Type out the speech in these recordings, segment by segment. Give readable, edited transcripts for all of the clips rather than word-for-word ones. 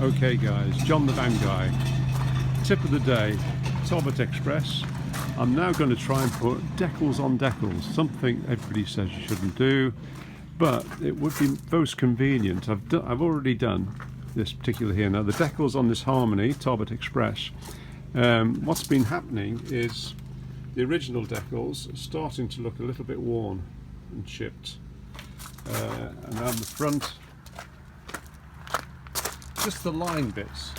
Okay guys, John the Van Guy. Tip of the day, Talbot Express. I'm now going to try and put decals on decals, something everybody says you shouldn't do, but it would be most convenient. I've already done this particular here. Now the decals on this Harmony, Talbot Express, what's been happening is the original decals are starting to look a little bit worn and chipped. And on the front, just the line bits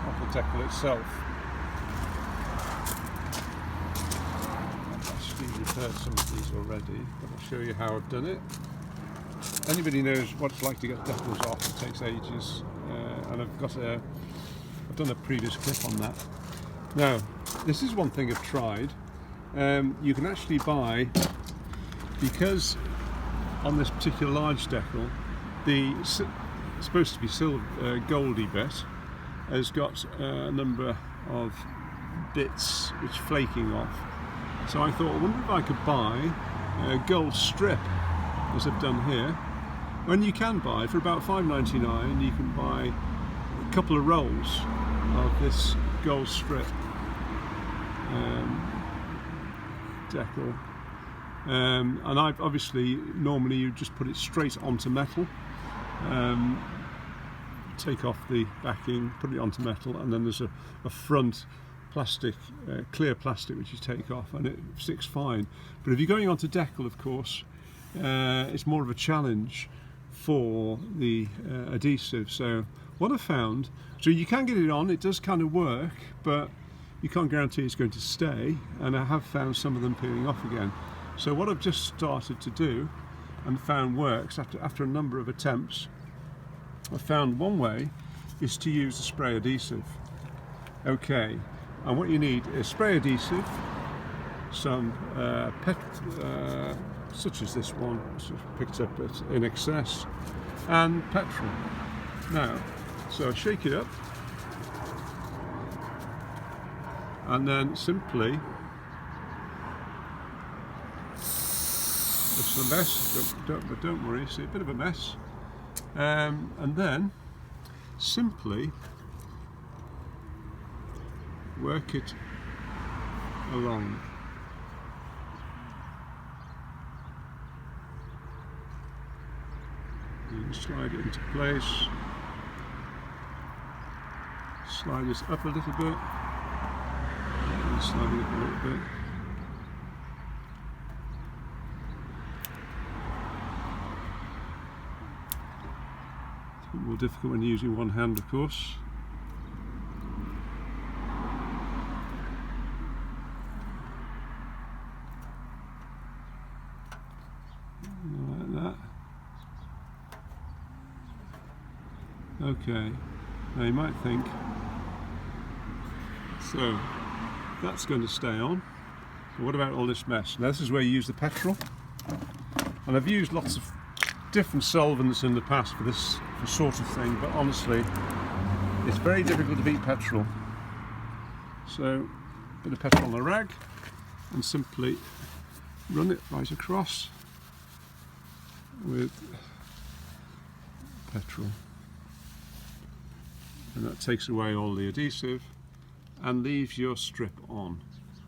of the decal itself. I've actually repaired some of these already, but I'll show you how I've done it. Anybody knows what it's like to get decals off, it takes ages, and I've done a previous clip on that. Now, this is one thing I've tried. You can actually buy, because on this particular large decal, the supposed to be silver goldy bit has got a number of bits which are flaking off. So I thought, I wonder if I could buy a gold strip, as I've done here. And you can buy for about $5.99. You can buy a couple of rolls of this gold strip decal. And I've obviously, normally you just put it straight onto metal, take off the backing, put it onto metal, and then there's a front plastic, clear plastic, which you take off, and it sticks fine. But if you're going onto decal, of course, it's more of a challenge for the adhesive. So what I found, so you can get it on, it does kind of work, but you can't guarantee it's going to stay, and I have found some of them peeling off again. So what I've just started to do and found works after a number of attempts, I found one way is to use the spray adhesive. Okay, and what you need is spray adhesive, some such as this one, which I picked up at In Excess, and petrol. Now, so I shake it up, and then simply, it's a mess, but don't worry, it's a bit of a mess, and then simply work it along. And slide it into place, slide this up a little bit, and slide it up a little bit. It's a bit more difficult when you're using one hand, of course. Like that. Okay, now you might think, so that's going to stay on, so what about all this mess? Now this is where you use the petrol, and I've used lots of different solvents in the past for this sort of thing, but honestly it's very difficult to beat petrol. So a bit of petrol on a rag and simply run it right across with petrol, and that takes away all the adhesive and leaves your strip on.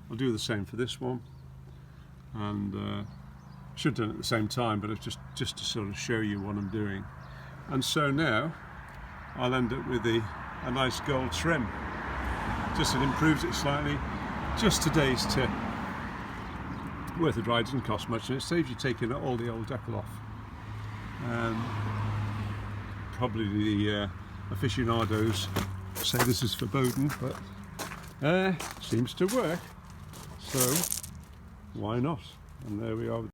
I'll do the same for this one, and should have done it at the same time, but it's just to sort of show you what I'm doing. And so now I'll end up with a nice gold trim. Just it improves it slightly. Just today's tip. Worth a try, doesn't cost much, and it saves you taking all the old decal off. Probably the aficionados say this is forbidden, but seems to work, so why not? And there we are.